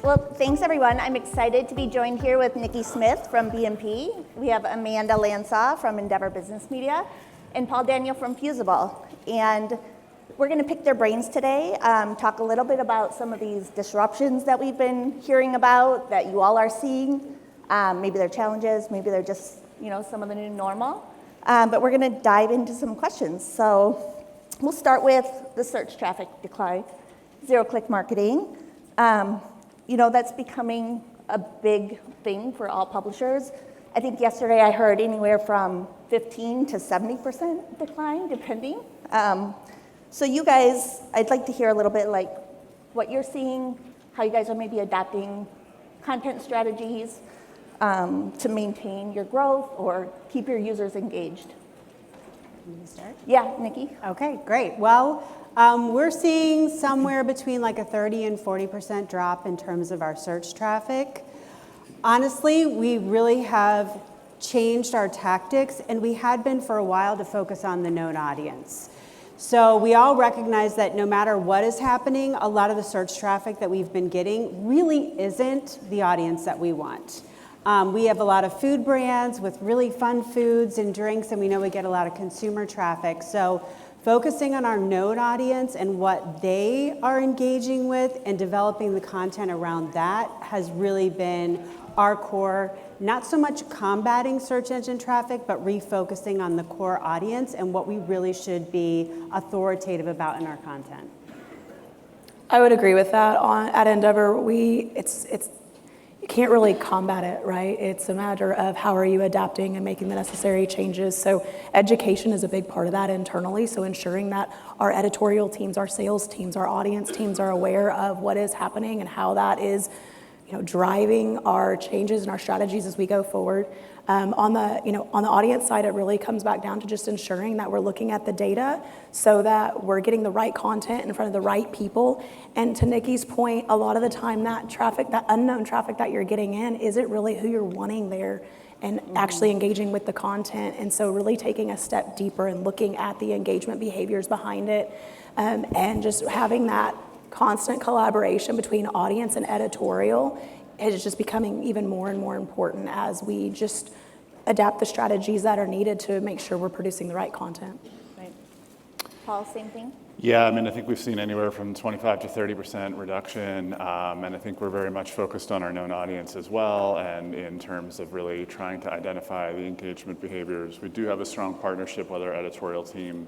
Well, thanks everyone. I'm excited to be joined here with Nikki Smith from BMP. We have Amanda Landsaw from Endeavor Business Media and Paul Daniel from Fusible. And we're going to pick their brains today, talk a little bit about some of these disruptions that we've been hearing about, that you all are seeing. Maybe they're challenges, maybe they're just, some of the new normal. But we're going to dive into some questions. So we'll start with the search traffic decline, zero-click marketing. That's becoming a big thing for all publishers. I think yesterday I heard anywhere from 15 to 70% decline, depending. So you guys, I'd like to hear a little bit like what you're seeing, how you guys are maybe adapting content strategies to maintain your growth or keep your users engaged. Can you start? Yeah, Nikki. Okay, great. Well, we're seeing somewhere between like a 30 and 40% drop in terms of our search traffic. Honestly, we really have changed our tactics, and we had been for a while, to focus on the known audience. So we all recognize that no matter what is happening, a lot of the search traffic that we've been getting really isn't the audience that we want. We have a lot of food brands with really fun foods and drinks, and we know we get a lot of consumer traffic. So focusing on our known audience and what they are engaging with and developing the content around that has really been our core, not so much combating search engine traffic, but refocusing on the core audience and what we really should be authoritative about in our content. I would agree with that. At Endeavor, you can't really combat it, right? It's a matter of how are you adapting and making the necessary changes. So education is a big part of that internally. So ensuring that our editorial teams, our sales teams, our audience teams are aware of what is happening and how that is, driving our changes and our strategies as we go forward. On the audience side, it really comes back down to just ensuring that we're looking at the data so that we're getting the right content in front of the right people. And to Nikki's point, a lot of the time that traffic, that unknown traffic that you're getting in, isn't really who you're wanting there and actually engaging with the content. And so really taking a step deeper and looking at the engagement behaviors behind it, and just having that constant collaboration between audience and editorial is just becoming even more and more important as we just adapt the strategies that are needed to make sure we're producing the right content. Right. Paul, same thing? Yeah, I think we've seen anywhere from 25 to 30% reduction, and I think we're very much focused on our known audience as well, and in terms of really trying to identify the engagement behaviors. We do have a strong partnership with our editorial team.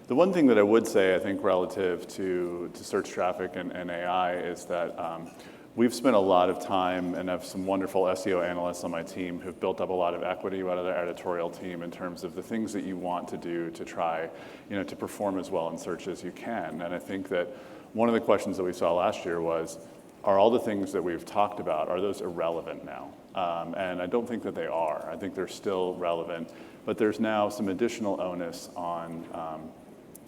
The one thing that I would say, I think, relative to search traffic and AI is that we've spent a lot of time and have some wonderful SEO analysts on my team who've built up a lot of equity with our editorial team in terms of the things that you want to do to try, to perform as well in search as you can. And I think that one of the questions that we saw last year was, are all the things that we've talked about, are those irrelevant now? And I don't think that they are. I think they're still relevant, but there's now some additional onus on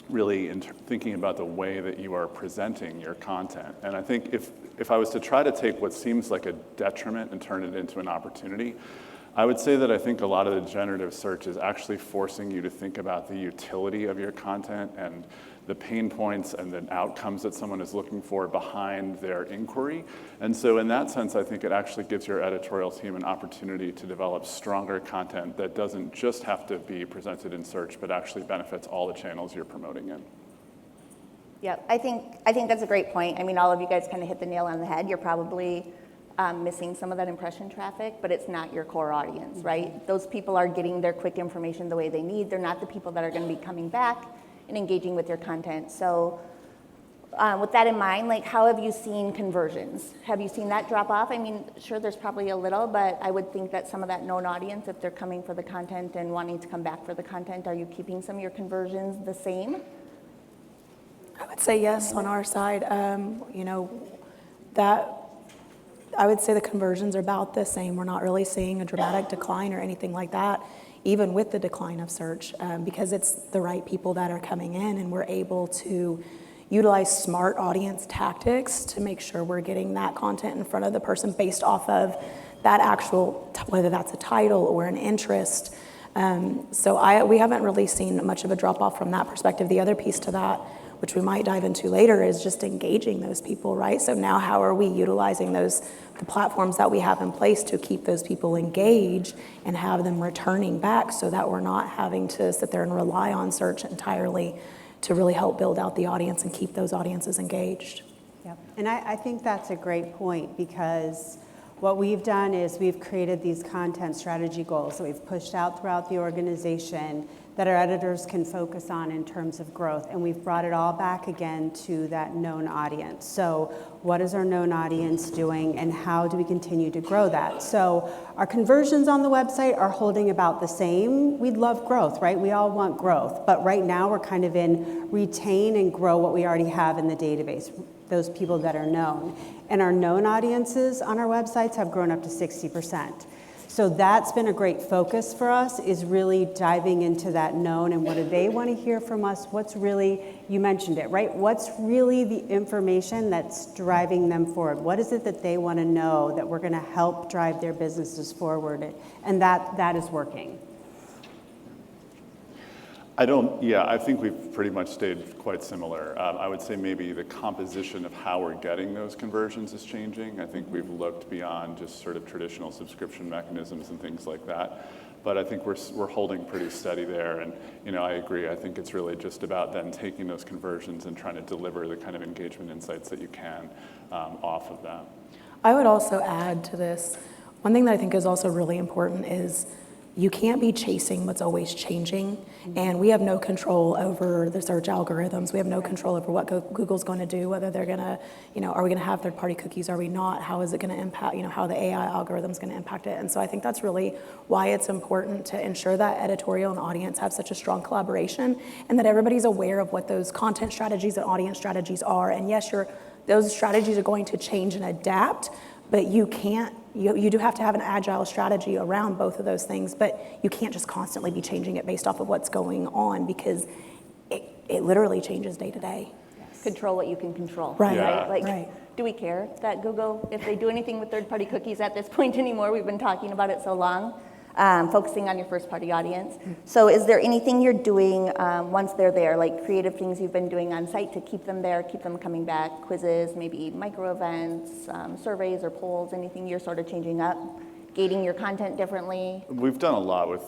really thinking about the way that you are presenting your content. And I think if I was to try to take what seems like a detriment and turn it into an opportunity, I would say that I think a lot of the generative search is actually forcing you to think about the utility of your content and the pain points and the outcomes that someone is looking for behind their inquiry. And so in that sense, I think it actually gives your editorial team an opportunity to develop stronger content that doesn't just have to be presented in search, but actually benefits all the channels you're promoting in. Yeah, I think that's a great point. All of you guys kind of hit the nail on the head. You're probably missing some of that impression traffic, but it's not your core audience, right? Those people are getting their quick information the way they need. They're not the people that are going to be coming back and engaging with your content. So with that in mind, how have you seen conversions? Have you seen that drop off? Sure, there's probably a little, but I would think that some of that known audience, if they're coming for the content and wanting to come back for the content, are you keeping some of your conversions the same? I would say yes on our side. That I would say the conversions are about the same. We're not really seeing a dramatic decline or anything like that, even with the decline of search, because it's the right people that are coming in, and we're able to utilize smart audience tactics to make sure we're getting that content in front of the person based off of that actual, whether that's a title or an interest. So we haven't really seen much of a drop off from that perspective. The other piece to that which we might dive into later, is just engaging those people, right? So now how are we utilizing the platforms that we have in place to keep those people engaged and have them returning back so that we're not having to sit there and rely on search entirely to really help build out the audience and keep those audiences engaged. Yep. And I think that's a great point, because what we've done is we've created these content strategy goals that we've pushed out throughout the organization that our editors can focus on in terms of growth. And we've brought it all back again to that known audience. So what is our known audience doing, and how do we continue to grow that? So our conversions on the website are holding about the same. We'd love growth, right? We all want growth. But right now we're kind of in retain and grow what we already have in the database, those people that are known. And our known audiences on our websites have grown up to 60%. So that's been a great focus for us, is really diving into that known and what do they want to hear from us? What's really, you mentioned it, right? What's really the information that's driving them forward? What is it that they want to know that we're going to help drive their businesses forward? And that is working. I think we've pretty much stayed quite similar. I would say maybe the composition of how we're getting those conversions is changing. I think we've looked beyond just sort of traditional subscription mechanisms and things like that. But I think we're holding pretty steady there. And, I agree. I think it's really just about then taking those conversions and trying to deliver the kind of engagement insights that you can off of that. I would also add to this, one thing that I think is also really important is you can't be chasing what's always changing, and we have no control over the search algorithms. We have no control over what Google's going to do, whether they're going to, are we going to have third-party cookies, are we not? How is it going to impact, how the AI algorithm's going to impact it? And so I think that's really why it's important to ensure that editorial and audience have such a strong collaboration, and that everybody's aware of what those content strategies and audience strategies are. And yes, those strategies are going to change and adapt, but you do have to have an agile strategy around both of those things, but you can't just constantly be changing it based off of what's going on, because it literally changes day to day. Control what you can control. Right. Yeah. Right. Do we care that Google, if they do anything with third-party cookies at this point anymore? We've been talking about it so long, focusing on your first-party audience. So is there anything you're doing once they're there, like creative things you've been doing on site to keep them there, keep them coming back, quizzes, maybe micro events, surveys or polls, anything you're sort of changing up, gating your content differently? We've done a lot with,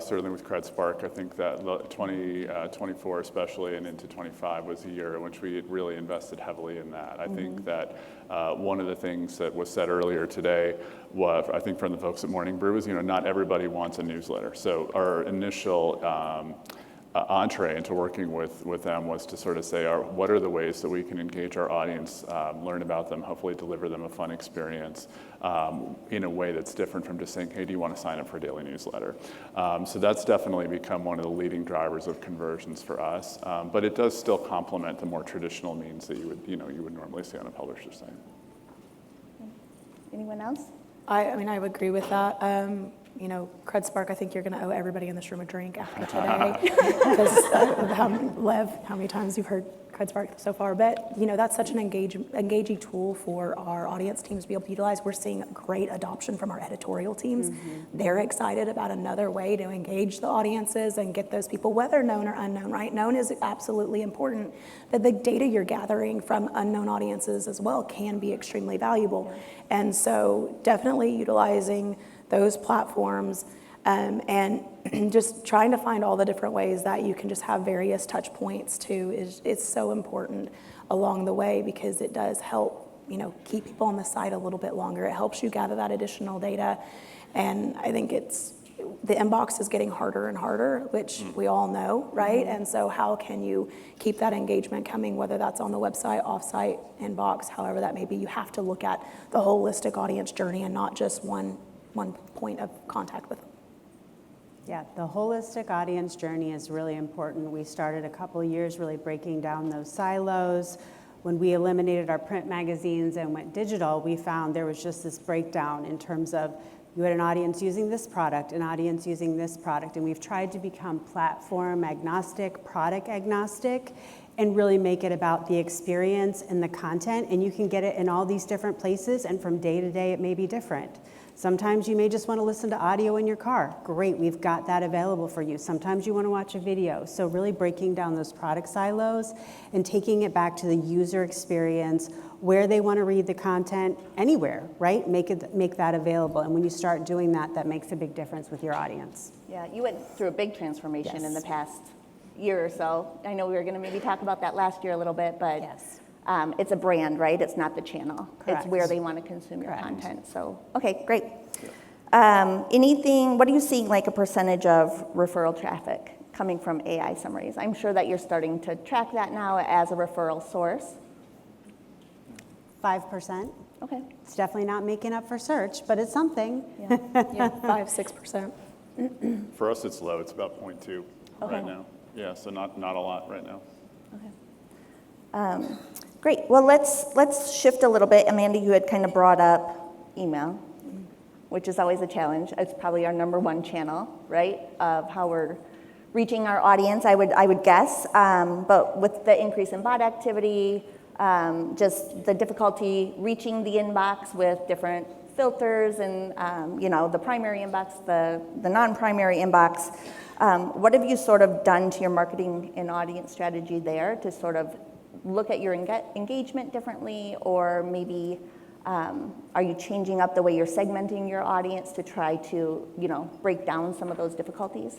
certainly with CredSpark. I think that 2024 especially and into 25 was a year in which we really invested heavily in that. I think that one of the things that was said earlier today, I think from the folks at Morning Brew, is not everybody wants a newsletter. So our initial entree into working with them was to sort of say, what are the ways that we can engage our audience, learn about them, hopefully deliver them a fun experience in a way that's different from just saying, hey, do you want to sign up for a daily newsletter? So that's definitely become one of the leading drivers of conversions for us. But it does still complement the more traditional means that you would normally see on a publisher's site. Anyone else? I mean, I would agree with that. CredSpark, I think you're going to owe everybody in this room a drink after today, because Lev, how many times you've heard CredSpark so far. But, that's such an engaging tool for our audience teams to be able to utilize. We're seeing great adoption from our editorial teams. They're excited about another way to engage the audiences and get those people, whether known or unknown, right? Known is absolutely important, but the data you're gathering from unknown audiences as well can be extremely valuable. And so definitely utilizing those platforms and just trying to find all the different ways that you can just have various touch points too is so important along the way, because it does help keep people on the site a little bit longer. It helps you gather that additional data, and I think the inbox is getting harder and harder, which we all know, right? And so how can you keep that engagement coming, whether that's on the website, offsite, inbox, however that may be? You have to look at the holistic audience journey and not just one point of contact with them. Yeah, the holistic audience journey is really important. We started a couple of years really breaking down those silos. When we eliminated our print magazines and went digital, we found there was just this breakdown in terms of you had an audience using this product, an audience using this product, and we've tried to become platform agnostic, product agnostic, and really make it about the experience and the content. And you can get it in all these different places, and from day to day it may be different. Sometimes you may just want to listen to audio in your car. Great, we've got that available for you. Sometimes you want to watch a video. So really breaking down those product silos and taking it back to the user experience, where they want to read the content, anywhere, right? Make that available. And when you start doing that, that makes a big difference with your audience. Yeah, you went through a big transformation in Yes. the past year or so. I know we were going to maybe talk about that last year a little bit, but Yes. it's a brand, right? It's not the channel. Correct. It's where they want to consume your Correct. content. So, okay, great. What are you seeing like a percentage of referral traffic coming from AI summaries? I'm sure that you're starting to track that now as a referral source. 5%. Okay. It's definitely not making up for search, but it's something. Yeah. Yeah, 5-6%. For us, it's low. It's about 0.2 Okay. right now. Yeah, so not a lot right now. Great. Well, let's shift a little bit. Amanda, you had kind of brought up email, which is always a challenge. It's probably our number one channel, right, of how we're reaching our audience, I would guess. But with the increase in bot activity, just the difficulty reaching the inbox with different filters and, the primary inbox, the non-primary inbox. What have you sort of done to your marketing and audience strategy there to sort of look at your engagement differently, or maybe are you changing up the way you're segmenting your audience to try to, break down some of those difficulties?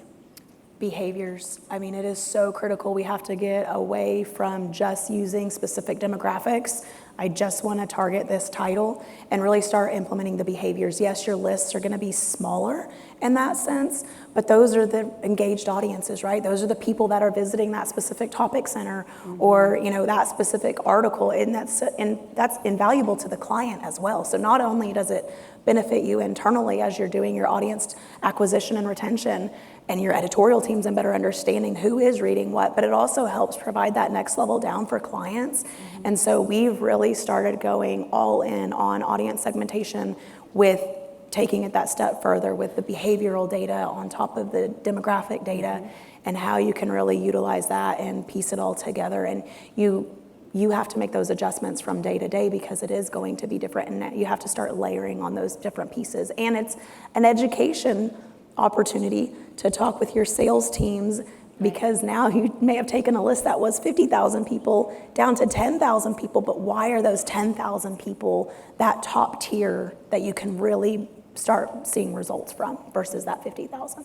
Behaviors. I mean, it is so critical. We have to get away from just using specific demographics. I just want to target this title and really start implementing the behaviors. Yes, your lists are going to be smaller in that sense, but those are the engaged audiences, right? Those are the people that are visiting that specific topic center or, that specific article, and that's invaluable to the client as well. So not only does it benefit you internally as you're doing your audience acquisition and retention, and your editorial teams and better understanding who is reading what, but it also helps provide that next level down for clients. And so we've really started going all in on audience segmentation with taking it that step further with the behavioral data on top of the demographic data and how you can really utilize that and piece it all together. And you have to make those adjustments from day to day because it is going to be different, and you have to start layering on those different pieces. And it's an education opportunity to talk with your sales teams, because now you may have taken a list that was 50,000 people down to 10,000 people, but why are those 10,000 people that top tier that you can really start seeing results from versus that 50,000?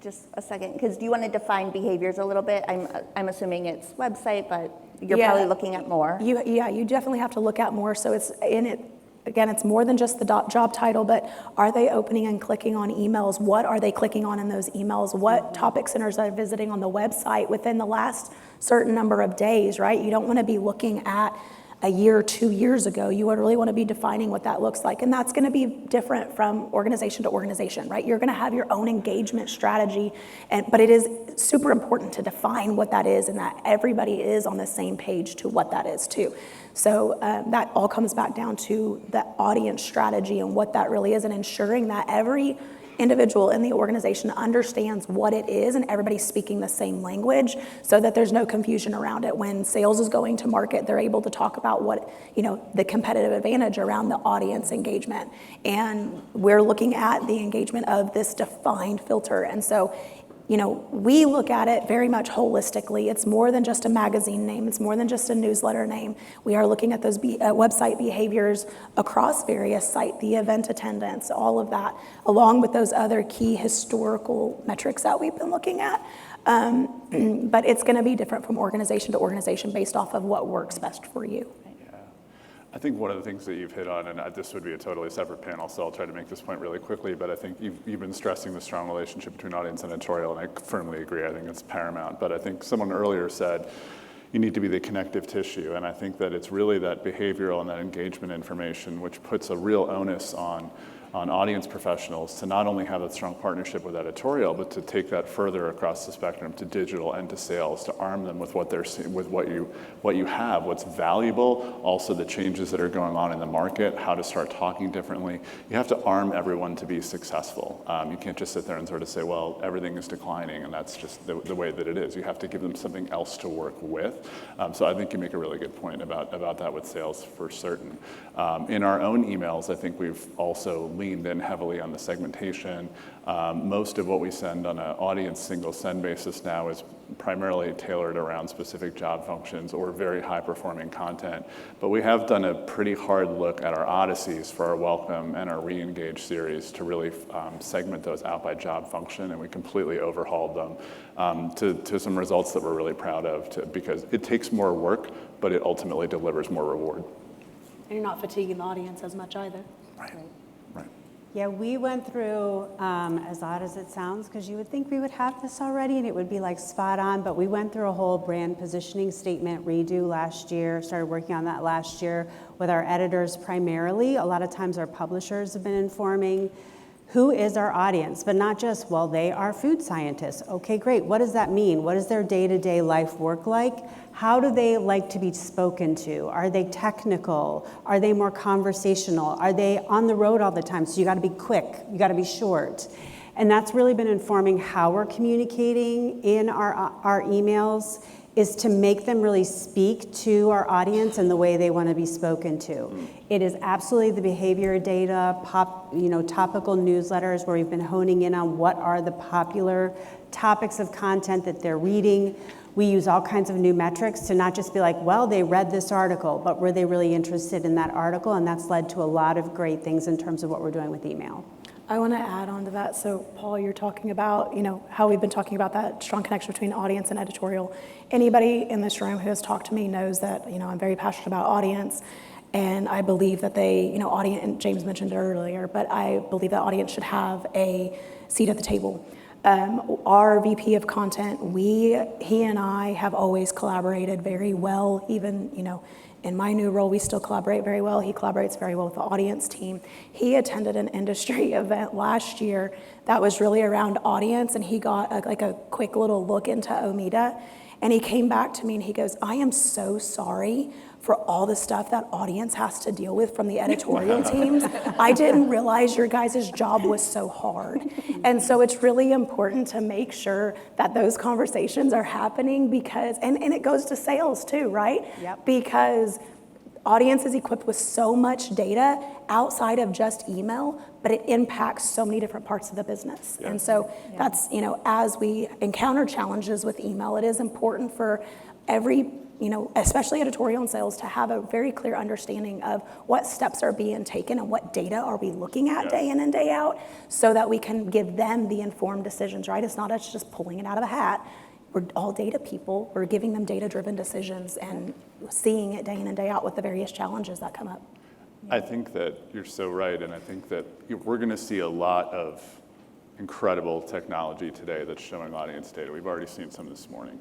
Just a second, because do you want to define behaviors a little bit? I'm assuming it's website, but you're Yeah. probably looking at more. You definitely have to look at more. So it's in it. Again, it's more than just the job title, but are they opening and clicking on emails? What are they clicking on in those emails? What topic centers are they visiting on the website within the last certain number of days, right? You don't want to be looking at a year or 2 years ago. You would really want to be defining what that looks like. And that's going to be different from organization to organization, right? You're going to have your own engagement strategy, but it is super important to define what that is and that everybody is on the same page to what that is too. So that all comes back down to the audience strategy and what that really is, and ensuring that every individual in the organization understands what it is and everybody's speaking the same language so that there's no confusion around it. When sales is going to market, they're able to talk about what, the competitive advantage around the audience engagement. And we're looking at the engagement of this defined filter. And so we look at it very much holistically. It's more than just a magazine name. It's more than just a newsletter name. We are looking at those website behaviors across various sites, the event attendance, all of that, along with those other key historical metrics that we've been looking at. But it's going to be different from organization to organization based off of what works best for you. I think one of the things that you've hit on, and this would be a totally separate panel, so I'll try to make this point really quickly, but I think you've been stressing the strong relationship between audience and editorial, and I firmly agree. I think it's paramount. But I think someone earlier said you need to be the connective tissue, and I think that it's really that behavioral and that engagement information which puts a real onus on on audience professionals to not only have a strong partnership with editorial, but to take that further across the spectrum to digital and to sales, to arm them with what they're seeing, with what you have, what's valuable, also the changes that are going on in the market, how to start talking differently. You have to arm everyone to be successful. You can't just sit there and sort of say, well, everything is declining, and that's just the way that it is. You have to give them something else to work with. So I think you make a really good point about that with sales for certain. In our own emails, I think we've also leaned in heavily on the segmentation. Most of what we send on an audience single send basis now is primarily tailored around specific job functions or very high performing content. But we have done a pretty hard look at our Odysseys for our Welcome and our Re-Engage series to really segment those out by job function, and we completely overhauled them to some results that we're really proud of because it takes more work, but it ultimately delivers more reward. And you're not fatiguing the audience as much either. Right. Yeah, we went through, as odd as it sounds, because you would think we would have this already and it would be like spot on, but we went through a whole brand positioning statement redo last year, started working on that last year with our editors primarily. A lot of times our publishers have been informing who is our audience, but not just, well, they are food scientists. Okay, great. What does that mean? What does their day-to-day life work like? How do they like to be spoken to? Are they technical? Are they more conversational? Are they on the road all the time? So you got to be quick. You got to be short. And that's really been informing how we're communicating in our emails, is to make them really speak to our audience in the way they want to be spoken to. It is absolutely the behavior data, topical newsletters where we've been honing in on what are the popular topics of content that they're reading. We use all kinds of new metrics to not just be like, well, they read this article, but were they really interested in that article? And that's led to a lot of great things in terms of what we're doing with email. I want to add on to that. So, Paul, you're talking about, how we've been talking about that strong connection between audience and editorial. Anybody in this room who has talked to me knows that, I'm very passionate about audience, and I believe that they, audience, and James mentioned it earlier, but I believe that audience should have a seat at the table. Our VP of content, he and I have always collaborated very well, even, in my new role, we still collaborate very well. He collaborates very well with the audience team. He attended an industry event last year that was really around audience, and he got a quick little look into Omeda. And he came back to me and he goes, I am so sorry for all the stuff that audience has to deal with from the editorial teams. I didn't realize your guys' job was so hard. And so it's really important to make sure that those conversations are happening because, and it goes to sales too, right? Yep. Because audience is equipped with so much data outside of just email, but it impacts so many different parts of the business. Yeah. And so that's, as we encounter challenges with email, it is important for every, especially editorial and sales, to have a very clear understanding of what steps are being taken and what data are we looking at day in and day out so that we can give them the informed decisions, right? It's not us just pulling it out of a hat. We're all data people. We're giving them data-driven decisions and seeing it day in and day out with the various challenges that come up. I think that you're so right, and I think that we're going to see a lot of incredible technology today that's showing audience data. We've already seen some this morning,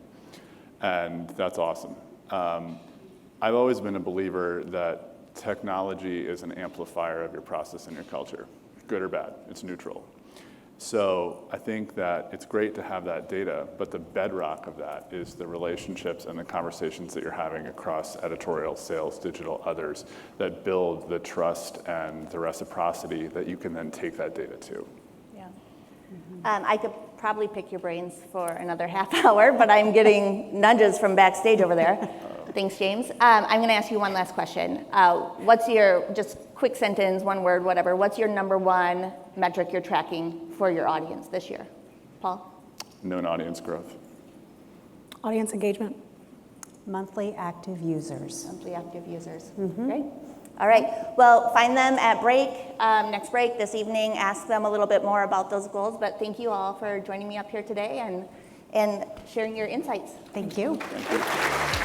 and that's awesome. I've always been a believer that technology is an amplifier of your process and your culture, good or bad. It's neutral. So I think that it's great to have that data, but the bedrock of that is the relationships and the conversations that you're having across editorial, sales, digital, others that build the trust and the reciprocity that you can then take that data to. Yeah. I could probably pick your brains for another half hour, but I'm getting nudges from backstage over there. Thanks, James. I'm going to ask you one last question. What's your, just quick sentence, one word, whatever, what's your number one metric you're tracking for your audience this year? Paul? Known audience growth. Audience engagement. Monthly active users. Monthly active users. Mm-hmm. Great. All right. Well, find them at break, next break this evening. Ask them a little bit more about those goals. But thank you all for joining me up here today and sharing your insights. Thank you. Thank you.